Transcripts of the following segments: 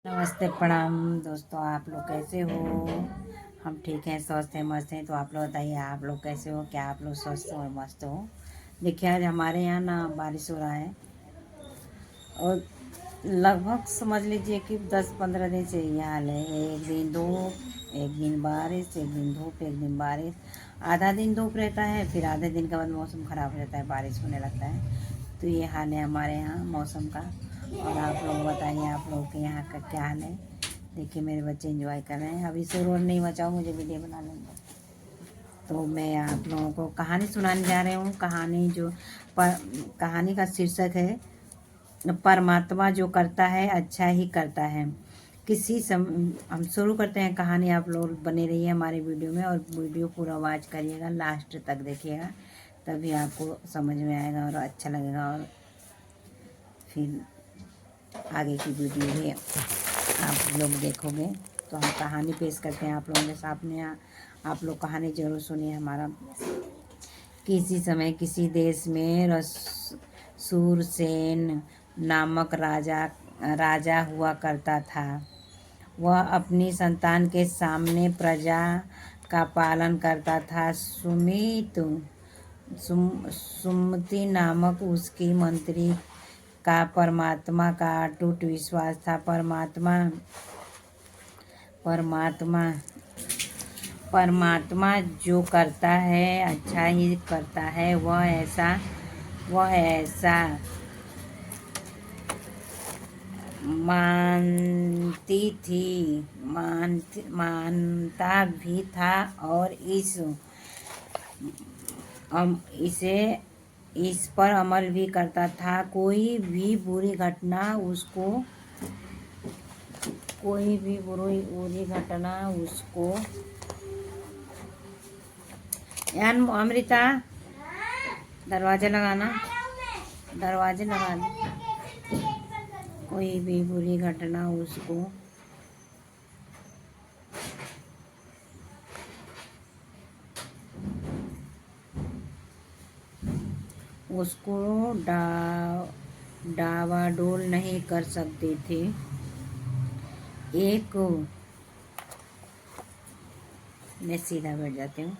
नमस्ते, प्रणाम दोस्तों। आप लोग कैसे हो? हम ठीक हैं, स्वस्थ हैं, मस्त हैं। तो आप लोग बताइए, आप लोग कैसे हो? क्या आप लोग स्वस्थ और मस्त हो? देखिए, आज हमारे यहाँ ना बारिश हो रहा है और लगभग समझ लीजिए कि 10-15 दिन से ये हाल है। एक दिन धूप, एक दिन बारिश, एक दिन धूप, एक दिन बारिश। आधा दिन धूप रहता है, फिर आधे दिन के बाद मौसम ख़राब हो जाता है, बारिश होने लगता है। तो ये हाल है हमारे यहाँ मौसम का। और आप लोग बताइए, आप लोग के यहाँ का क्या हाल है? देखिए, मेरे बच्चे एंजॉय कर रहे हैं। अभी शोर नहीं मचाओ, मुझे वीडियो बना लेंगे। तो मैं आप लोगों को कहानी सुनाने जा रही हूँ। कहानी का शीर्षक है, परमात्मा जो करता है अच्छा ही करता है। हम शुरू करते हैं कहानी। आप लोग बने रहिए हमारे वीडियो में और वीडियो पूरा वॉच करिएगा, लास्ट तक देखिएगा, तभी आपको समझ में आएगा और अच्छा लगेगा। और फिर आगे की वीडियो भी आप लोग देखोगे। तो हम कहानी पेश करते हैं आप लोगों के सामने। आप लोग कहानी जरूर सुनिए हमारा। किसी समय किसी देश में सूरसेन नामक राजा हुआ करता था। वह अपनी संतान के सामने प्रजा का पालन करता था। सुमति नामक उसकी मंत्री का परमात्मा का अटूट विश्वास था। परमात्मा जो करता है अच्छा ही करता है, वह ऐसा मानता भी था और इस पर अमल भी करता था। कोई भी बुरी घटना उसको यार अमृता, दरवाजे लगाना, दरवाजे लगा दे। कोई भी बुरी घटना उसको डावाडोल नहीं कर सकते थे। मैं सीधा बैठ जाती हूँ।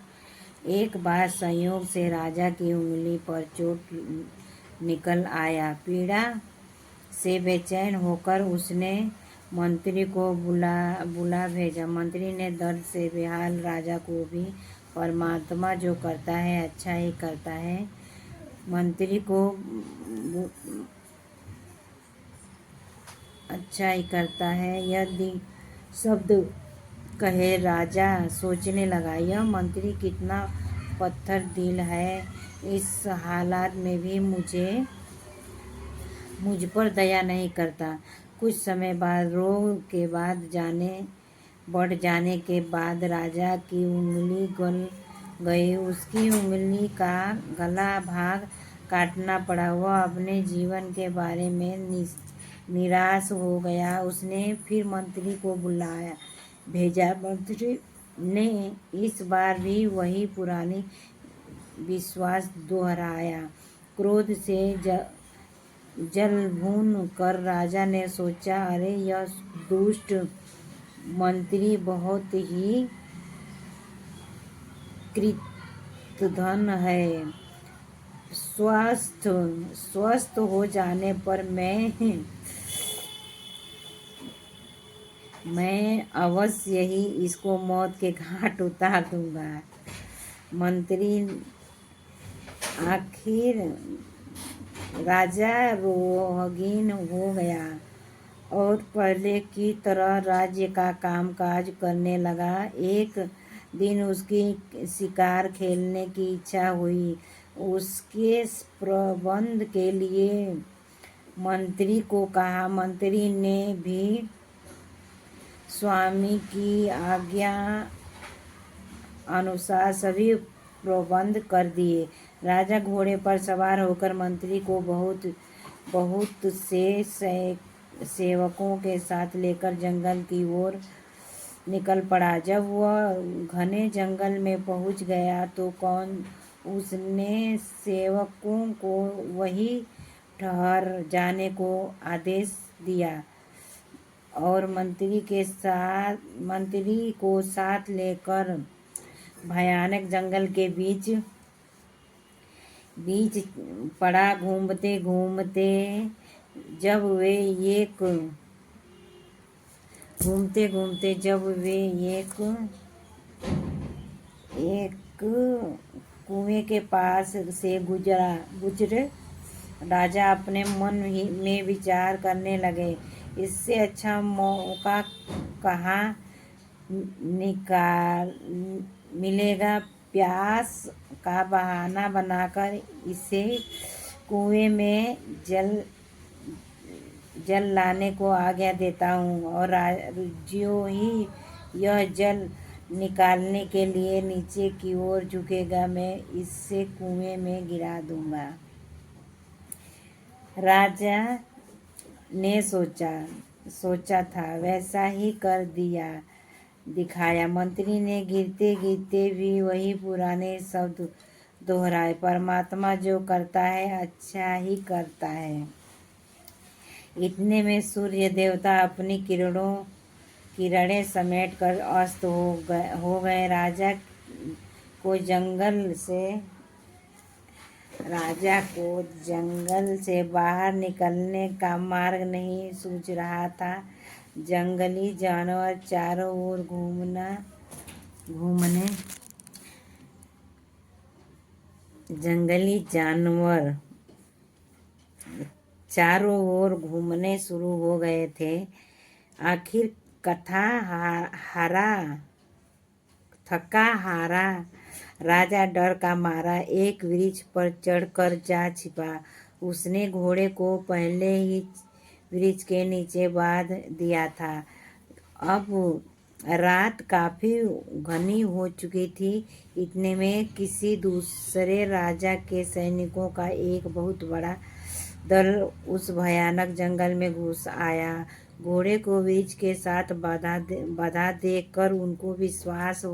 एक बार संयोग से राजा की उंगली पर चोट निकल आया। पीड़ा से बेचैन होकर उसने मंत्री को बुला भेजा। मंत्री ने दर्द से बेहाल राजा को भी परमात्मा जो करता है अच्छा ही करता है। मंत्री को अच्छा ही करता है यदि शब्द कहे। राजा सोचने लगा, यह मंत्री कितना पत्थर दिल है, इस हालात में भी मुझ पर दया नहीं करता। कुछ समय बाद रोग के बढ़ जाने के बाद राजा की उंगली गल गई। उसकी उंगली का गला भाग काटना पड़ा। वह अपने जीवन के बारे में निराश हो गया। उसने फिर मंत्री को भेजा। मंत्री ने इस बार भी वही पुरानी विश्वास दोहराया। क्रोध से जलभून कर राजा ने सोचा, अरे यह दुष्ट मंत्री बहुत ही कृतघ्न है। स्वस्थ हो जाने पर मैं अवश्य ही इसको मौत के घाट उतार दूंगा। मंत्री आखिर राजा रोहगीन हो गया और पहले की तरह राज्य का कामकाज करने लगा। एक दिन उसकी शिकार खेलने की इच्छा हुई। उसके प्रबंध के लिए मंत्री को कहा। मंत्री ने भी स्वामी की आज्ञा अनुसार सभी प्रबंध कर दिए। राजा घोड़े पर सवार होकर मंत्री को बहुत से सेवकों के साथ लेकर जंगल की ओर निकल पड़ा। जब वह घने जंगल में पहुंच गया तो उसने सेवकों को वहीं ठहर जाने को आदेश दिया और मंत्री को साथ लेकर भयानक जंगल के बीच बीच पड़ा। घूमते घूमते जब वे एक कुएं के पास से गुजरे। राजा अपने मन ही में विचार करने लगे, इससे अच्छा मौका कहाँ निकाल मिलेगा। प्यास का बहाना बनाकर इसे कुएं में जल लाने को आज्ञा देता हूँ, और ज्यों ही यह जल निकालने के लिए नीचे की ओर झुकेगा, मैं इससे कुएं में गिरा दूंगा। राजा ने सोचा था वैसा ही कर दिखाया। मंत्री ने गिरते गिरते भी वही पुराने शब्द दोहराए, परमात्मा जो करता है अच्छा ही करता है। इतने में सूर्य देवता अपनी किरणें समेट कर अस्त हो गए। राजा को जंगल से बाहर निकलने का मार्ग नहीं सूझ रहा था। जंगली जानवर चारों ओर घूमने शुरू हो गए थे। आखिर थका हारा राजा डर का मारा एक वृक्ष पर चढ़कर जा छिपा। उसने घोड़े को पहले ही वृक्ष के नीचे बांध दिया था। अब रात काफी घनी हो चुकी थी। इतने में किसी दूसरे राजा के सैनिकों का एक बहुत बड़ा दल उस भयानक जंगल में घुस आया। घोड़े को वृक्ष के साथ बाधा देखकर उनको विश्वास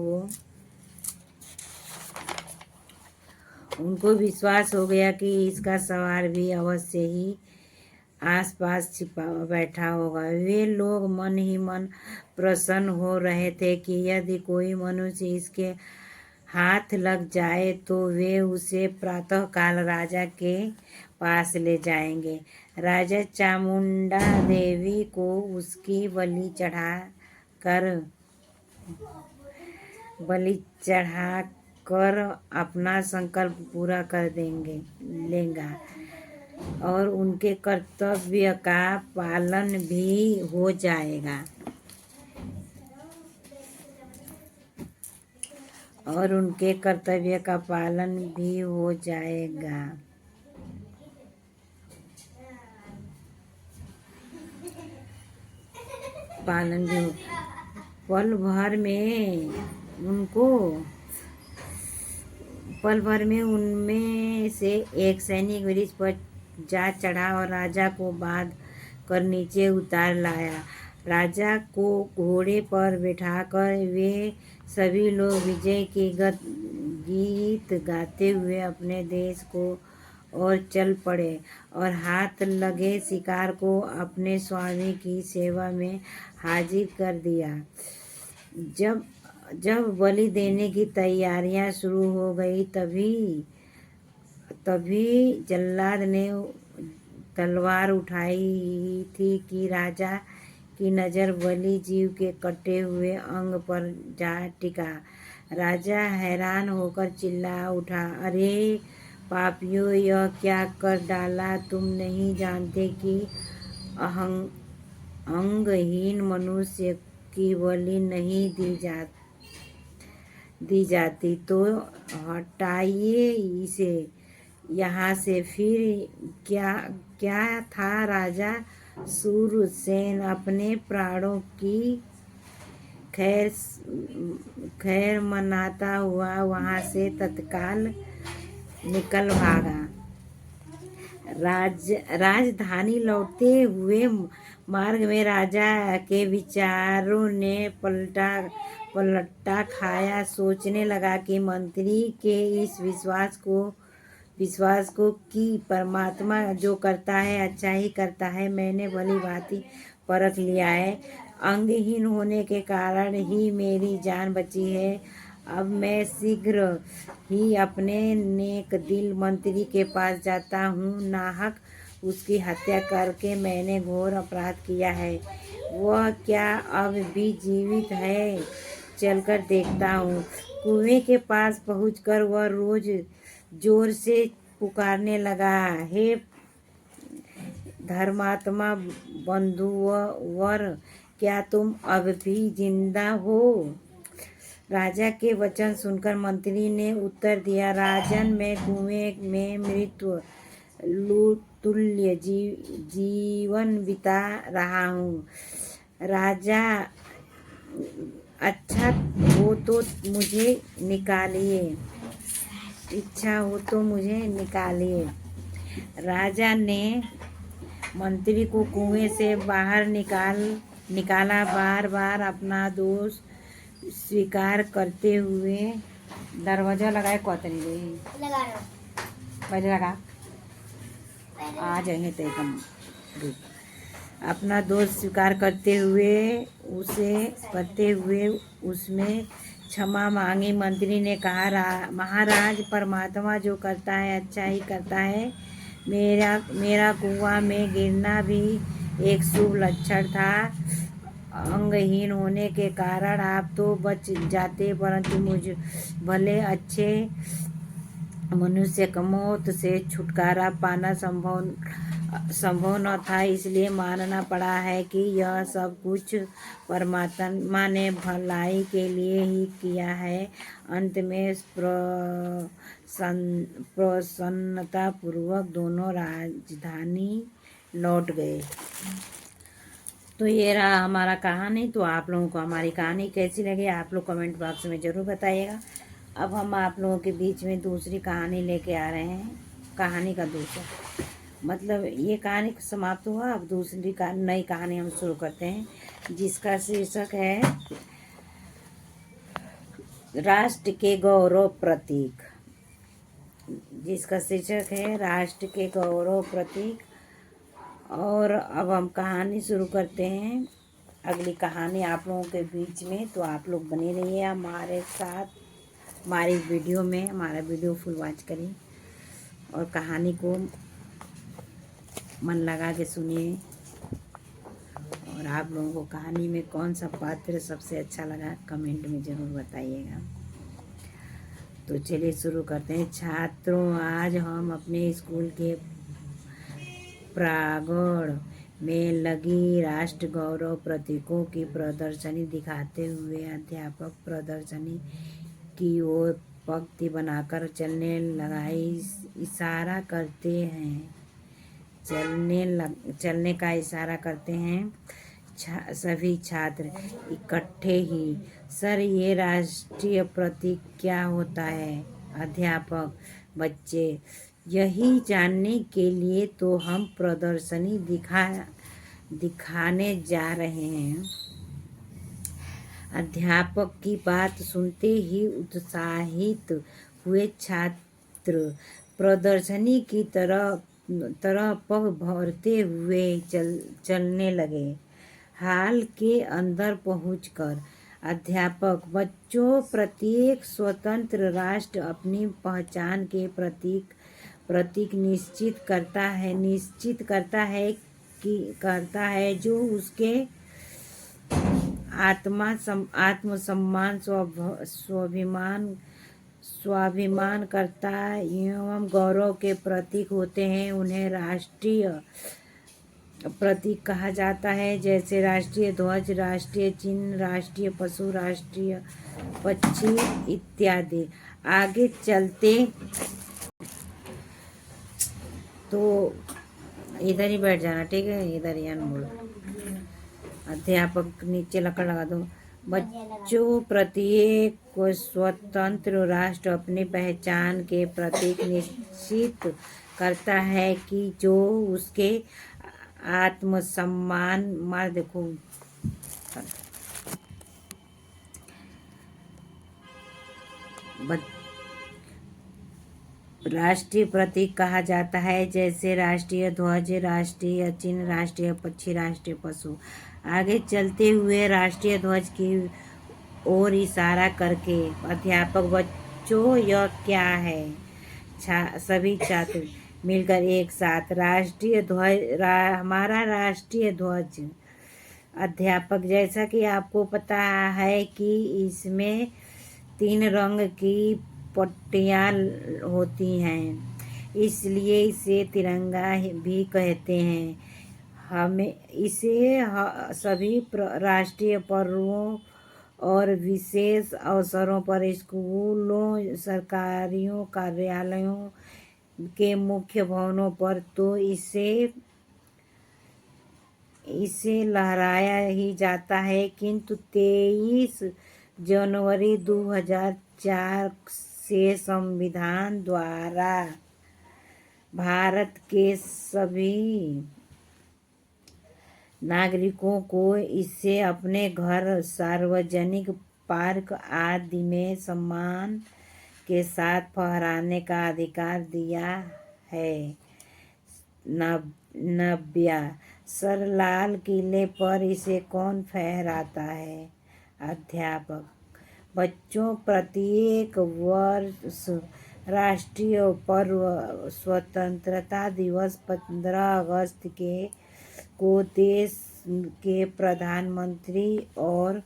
हो गया कि इसका सवार भी अवश्य ही आसपास छिपा बैठा होगा। वे लोग मन ही मन प्रसन्न हो रहे थे कि यदि कोई मनुष्य इसके हाथ लग जाए तो वे उसे प्रातःकाल राजा के पास ले जाएंगे। राजा चामुंडा देवी को उसकी बलि चढ़ाकर अपना संकल्प पूरा कर लेगा, और उनके कर्तव्य का पालन भी हो जाएगा। पल भर में उनमें से एक सैनिक वृक्ष पर जा चढ़ा और राजा को बांध कर नीचे उतार लाया। राजा को घोड़े पर बैठाकर वे सभी लोग विजय के गीत गाते हुए अपने देश को और चल पड़े, और हाथ लगे शिकार को अपने स्वामी की सेवा में हाजिर कर दिया। जब बलि देने की तैयारियां शुरू हो गई, तभी जल्लाद ने तलवार उठाई थी कि राजा की नज़र बलि जीव के कटे हुए अंग पर जा टिका। राजा हैरान होकर चिल्ला उठा, अरे पापियों, यह क्या कर डाला? तुम नहीं जानते कि अंगहीन मनुष्य की बलि नहीं दी जाती, तो हटाइए इसे यहाँ से। फिर क्या था? राजा सूरसेन अपने प्राणों की खैर मनाता हुआ वहाँ से तत्काल निकल भागा। राजधानी लौटते हुए मार्ग में राजा के विचारों ने पलटा खाया। सोचने लगा कि मंत्री के इस विश्वास को कि परमात्मा जो करता है अच्छा ही करता है, मैंने भली भांति परख लिया है। अंगहीन होने के कारण ही मेरी जान बची है। अब मैं शीघ्र ही अपने नेक दिल मंत्री के पास जाता हूँ। नाहक उसकी हत्या करके मैंने घोर अपराध किया है। वह क्या अब भी जीवित है? चलकर देखता हूँ। कुएं के पास पहुंचकर वह रोज जोर से पुकारने लगा, हे धर्मात्मा बंधुवर, क्या तुम अब भी जिंदा हो? राजा के वचन सुनकर मंत्री ने उत्तर दिया, राजन, मैं कुएं में मृत्यु तुल्य जीवन बिता रहा हूँ। राजा, अच्छा हो तो मुझे निकालिए, इच्छा हो तो मुझे निकालिए। राजा ने मंत्री को कुएं से बाहर निकाला। बार बार अपना दोष स्वीकार करते हुए दरवाजा लगाए कोतरी लगा पहले लगा आ जाएंगे तो एकदम अपना दोष स्वीकार करते हुए उसमें क्षमा मांगी। मंत्री ने कहा, महाराज, परमात्मा जो करता है अच्छा ही करता है। मेरा कुआं में गिरना भी एक शुभ लक्षण था। अंगहीन होने के कारण आप तो बच जाते, परंतु मुझ भले अच्छे मनुष्य का मौत से छुटकारा पाना संभव न था, इसलिए मानना पड़ा है कि यह सब कुछ परमात्मा ने भलाई के लिए ही किया है। अंत में प्रसन्नता पूर्वक दोनों राजधानी लौट गए। तो ये रहा हमारा कहानी। तो आप लोगों को हमारी कहानी कैसी लगी आप लोग कमेंट बॉक्स में ज़रूर बताइएगा। अब हम आप लोगों के बीच में दूसरी कहानी लेके आ रहे हैं। कहानी का दूसरा मतलब ये कहानी समाप्त हुआ। अब दूसरी नई कहानी हम शुरू करते हैं, जिसका शीर्षक है राष्ट्र के गौरव प्रतीक। राष्ट्र के गौरव प्रतीक। और अब हम कहानी शुरू करते हैं, अगली कहानी आप लोगों के बीच में। तो आप लोग बने रहिए हमारे साथ, हमारी वीडियो में। हमारा वीडियो फुल वॉच करिए और कहानी को मन लगा के सुनिए। और आप लोगों को कहानी में कौन सा पात्र सबसे अच्छा लगा कमेंट में ज़रूर बताइएगा। तो चलिए शुरू करते हैं। छात्रों, आज हम अपने स्कूल के प्रांगण में लगी राष्ट्र गौरव प्रतीकों की प्रदर्शनी दिखाते हुए अध्यापक प्रदर्शनी की ओर पंक्ति बनाकर चलने लगाई। इशारा करते हैं, चलने का इशारा करते हैं। सभी छात्र इकट्ठे ही, सर, ये राष्ट्रीय प्रतीक क्या होता है? अध्यापक, बच्चे, यही जानने के लिए तो हम प्रदर्शनी दिखाने जा रहे हैं। अध्यापक की बात सुनते ही उत्साहित हुए छात्र प्रदर्शनी की तरह पग भरते हुए चलने लगे। हाल के अंदर पहुंचकर अध्यापक, बच्चों, प्रत्येक स्वतंत्र राष्ट्र अपनी पहचान के प्रतीक निश्चित करता है जो उसके आत्मसम्मान, स्वाभिमान करता एवं गौरव के प्रतीक होते हैं। उन्हें राष्ट्रीय प्रतीक कहा जाता है, जैसे राष्ट्रीय ध्वज, राष्ट्रीय चिन्ह, राष्ट्रीय पशु, राष्ट्रीय पक्षी इत्यादि। आगे चलते तो इधर ही बैठ जाना, ठीक है? इधर ही अनमोल। अध्यापक, नीचे लकड़ लगा दो। बच्चों, प्रत्येक को स्वतंत्र राष्ट्र अपनी पहचान के प्रतीक निश्चित करता है कि जो उसके आत्मसम्मान राष्ट्रीय प्रतीक कहा जाता है, जैसे राष्ट्रीय ध्वज, राष्ट्रीय चिन्ह, राष्ट्रीय पक्षी, राष्ट्रीय पशु। आगे चलते हुए राष्ट्रीय ध्वज की ओर इशारा करके अध्यापक, बच्चों यह क्या है? सभी छात्र मिलकर एक साथ, राष्ट्रीय ध्वज हमारा राष्ट्रीय ध्वज। अध्यापक, जैसा कि आपको पता है कि इसमें 3 रंग की पट्टियाँ होती हैं, इसलिए इसे तिरंगा भी कहते हैं। हमें इसे सभी राष्ट्रीय पर्वों और विशेष अवसरों पर स्कूलों, सरकारी कार्यालयों के मुख्य भवनों पर तो इसे लहराया ही जाता है, किंतु 23 जनवरी 2004 से संविधान द्वारा भारत के सभी नागरिकों को इसे अपने घर, सार्वजनिक पार्क आदि में सम्मान के साथ फहराने का अधिकार दिया है। नव्या, सर, लाल किले पर इसे कौन फहराता है? अध्यापक, बच्चों, प्रत्येक वर्ष राष्ट्रीय पर्व स्वतंत्रता दिवस 15 अगस्त को देश के प्रधानमंत्री और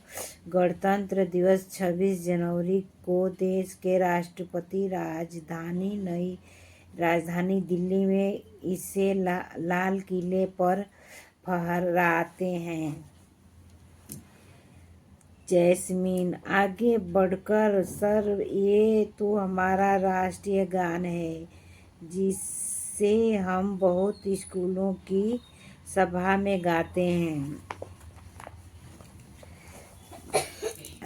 गणतंत्र दिवस 26 जनवरी को देश के राष्ट्रपति नई राजधानी दिल्ली में इसे लाल किले पर फहराते हैं। जैस्मीन, आगे बढ़कर, सर, ये तो हमारा राष्ट्रीय गान है, जिसे हम बहुत स्कूलों की सभा में गाते हैं।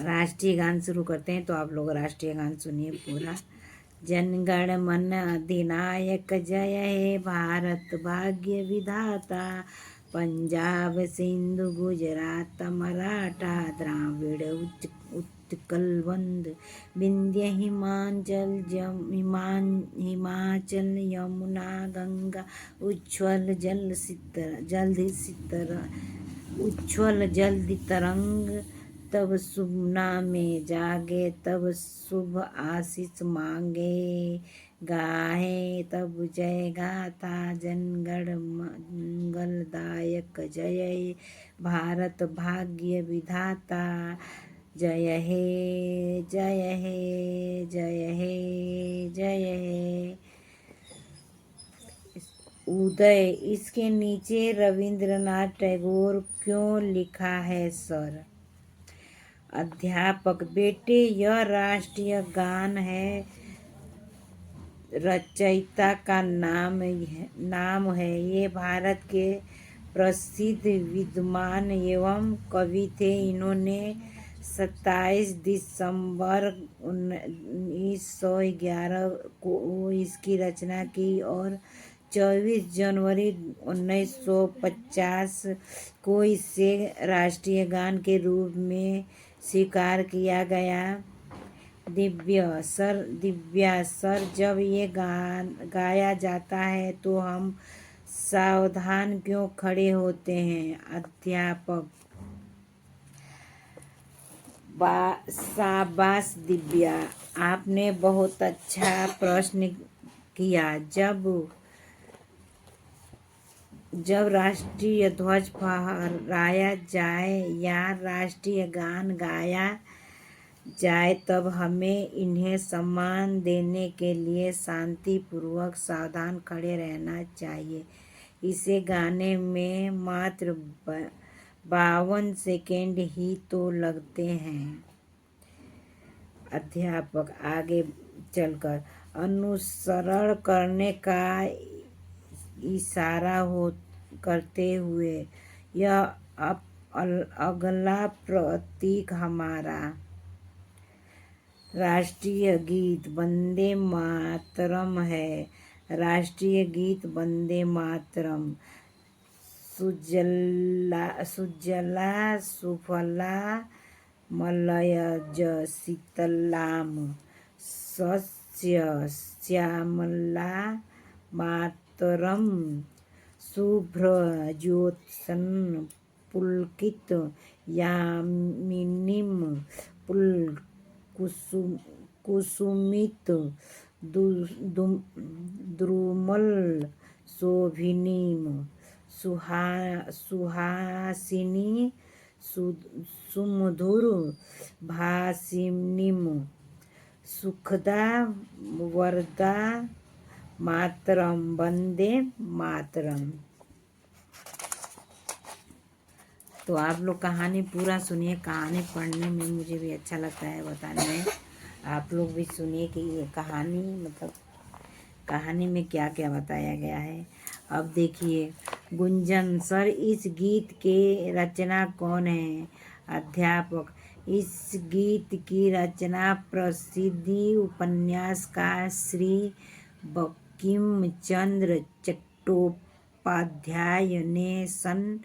राष्ट्रीय गान शुरू करते हैं, तो आप लोग राष्ट्रीय गान सुनिए पूरा। जनगण मन अधिनायक जय हे भारत भाग्य विधाता, पंजाब सिंधु गुजरात मराठा द्राविड़ उत्कल वंद विंध्य हिमाचल यमुना गंगा उच्छ्वल जल्द तरंग, तब शुभ नामे जागे, तब शुभ आशीष मांगे, गाहे तब जय गाथा, जनगण मंगलदायक जय भारत भाग्य विधाता, जय हे जय हे जय हे जय हे। उदय, इसके नीचे रविंद्रनाथ टैगोर क्यों लिखा है, सर? अध्यापक, बेटे, यह राष्ट्रीय गान है, रचयिता का नाम है। ये भारत के प्रसिद्ध विद्वान एवं कवि थे। इन्होंने 27 दिसंबर 1911 को इसकी रचना की और 24 जनवरी 1950 को इसे राष्ट्रीय गान के रूप में स्वीकार किया गया। दिव्या सर, जब ये गान गाया जाता है तो हम सावधान क्यों खड़े होते हैं? अध्यापक, शाबाश दिव्या, आपने बहुत अच्छा प्रश्न किया। जब राष्ट्रीय ध्वज फहराया जाए या राष्ट्रीय गान गाया जाए, तब हमें इन्हें सम्मान देने के लिए शांतिपूर्वक सावधान खड़े रहना चाहिए। इसे गाने में मात्र 52 सेकेंड ही तो लगते हैं। अध्यापक, आगे चलकर, अनुसरण करने का इशारा करते हुए, यह अगला प्रतीक हमारा राष्ट्रीय गीत वंदे मातरम है। राष्ट्रीय गीत वंदे मातरम। सुजला सुफला मलयज शीतलाम श्यामला मातरम शुभ्रज्योत्सन पुलकित यामिनीम कुसुमित द्रुमल शोभिनीम सुहासिनी सुमधुर भाषिनीम सुखदा वरदा मातरम वंदे मातरम। तो आप लोग कहानी पूरा सुनिए। कहानी पढ़ने में मुझे भी अच्छा लगता है, बताने में। आप लोग भी सुनिए कि ये कहानी मतलब कहानी में क्या क्या बताया गया है। अब देखिए, गुंजन सर, इस गीत के रचना कौन है? अध्यापक, इस गीत की रचना प्रसिद्ध उपन्यासकार श्री बंकिम चंद्र चट्टोपाध्याय ने सन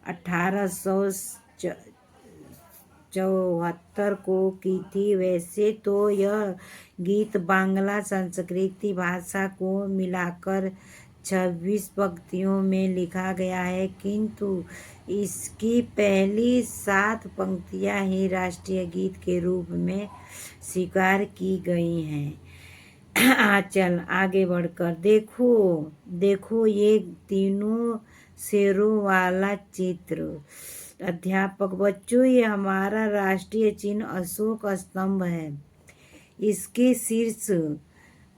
1874 को की थी। वैसे तो यह गीत बांग्ला संस्कृत भाषा को मिलाकर 26 पंक्तियों में लिखा गया है, किंतु इसकी पहली 7 पंक्तियां ही राष्ट्रीय गीत के रूप में स्वीकार की गई हैं। चल आगे बढ़कर देखो ये तीनों शेरों वाला चित्र। अध्यापक, बच्चों, ये हमारा राष्ट्रीय चिन्ह अशोक स्तंभ है। इसके शीर्ष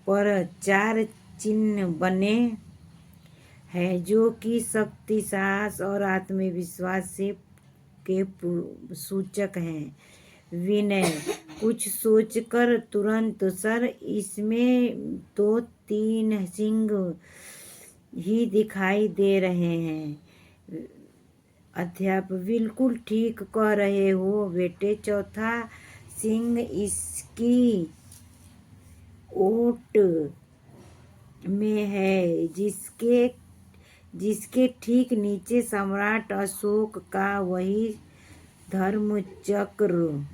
पर 4 चिन्ह बने हैं जो कि शक्ति, साहस और आत्मविश्वास के सूचक हैं। विनय, कुछ सोचकर तुरंत, सर, इसमें तो 3 सिंह ही दिखाई दे रहे हैं। अध्यापक, बिल्कुल ठीक कह रहे हो बेटे। चौथा सिंह इसकी ओट में है, जिसके ठीक नीचे सम्राट अशोक का वही धर्मचक्र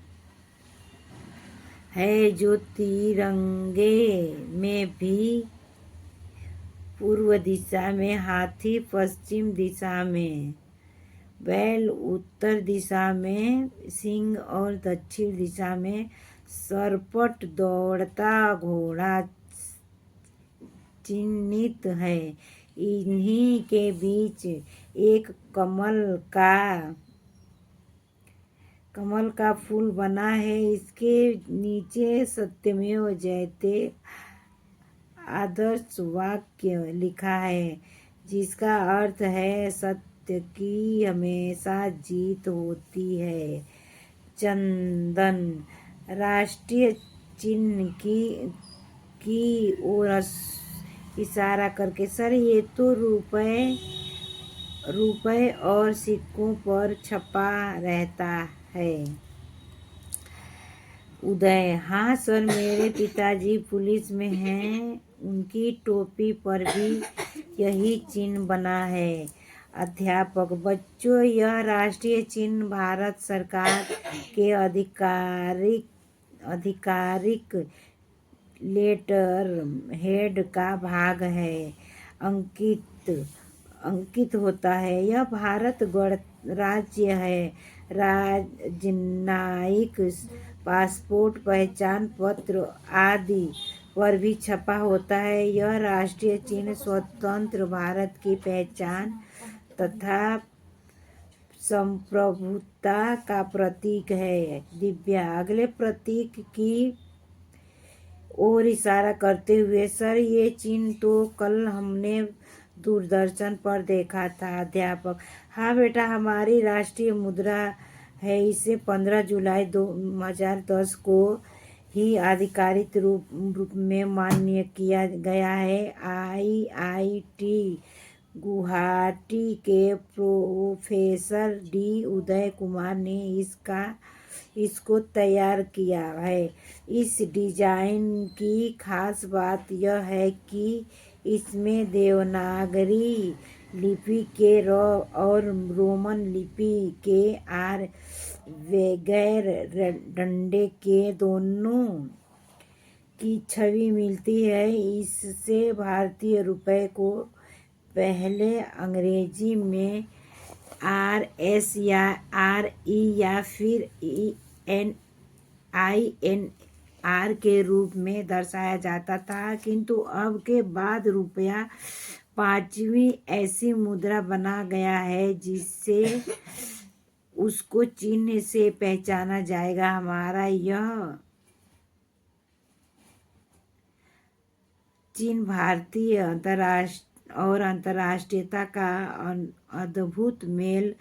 है जो तिरंगे में भी पूर्व दिशा में, हाथी पश्चिम दिशा में, बैल उत्तर दिशा में, सिंह और दक्षिण दिशा में सरपट दौड़ता घोड़ा चिन्हित है। इन्हीं के बीच एक कमल का फूल बना है। इसके नीचे सत्यमेव जयते आदर्श वाक्य लिखा है, जिसका अर्थ है सत्य की हमेशा जीत होती है। चंदन राष्ट्रीय चिन्ह की ओर इशारा करके, सर, ये तो रुपए और सिक्कों पर छपा रहता है। उदय, हाँ सर, मेरे पिताजी पुलिस में हैं, उनकी टोपी पर भी यही चिन्ह बना है। अध्यापक, बच्चों, यह राष्ट्रीय चिन्ह भारत सरकार के आधिकारिक लेटर हेड का भाग है। अंकित होता है। यह भारत गणराज्य है। राजनयिक पासपोर्ट, पहचान पत्र आदि पर भी छपा होता है। यह राष्ट्रीय चिन्ह स्वतंत्र भारत की पहचान तथा संप्रभुता का प्रतीक है। दिव्या, अगले प्रतीक की ओर इशारा करते हुए, सर, ये चिन्ह तो कल हमने दूरदर्शन पर देखा था। अध्यापक, हाँ बेटा, हमारी राष्ट्रीय मुद्रा है। इसे 15 जुलाई 2010 को ही आधिकारिक रूप में मान्य किया गया है। IIT गुवाहाटी के प्रोफेसर डी उदय कुमार ने इसको तैयार किया है। इस डिजाइन की खास बात यह है कि इसमें देवनागरी लिपि के र और रोमन लिपि के आर बगैर डंडे के दोनों की छवि मिलती है। इससे भारतीय रुपए को पहले अंग्रेजी में RS या RE या फिर INR के रूप में दर्शाया जाता था, किंतु अब के बाद रुपया पांचवी ऐसी मुद्रा बना गया है जिससे उसको चिन्ह से पहचाना जाएगा। हमारा यह चिन्ह भारतीय अंतर्राष्ट्रीयता का अद्भुत मेल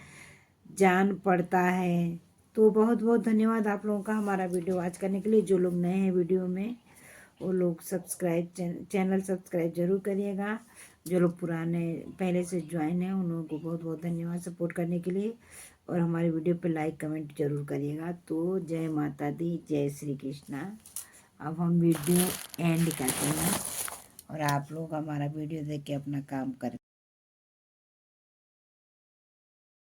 जान पड़ता है। तो बहुत बहुत धन्यवाद आप लोगों का हमारा वीडियो वॉच करने के लिए। जो लोग नए हैं वीडियो में वो लोग चैनल सब्सक्राइब जरूर करिएगा। जो लोग पुराने पहले से ज्वाइन हैं उन लोगों को बहुत बहुत धन्यवाद सपोर्ट करने के लिए। और हमारे वीडियो पे लाइक कमेंट जरूर करिएगा। तो जय माता दी, जय श्री कृष्णा। अब हम वीडियो एंड करते हैं और आप लोग हमारा वीडियो देख के अपना काम करें।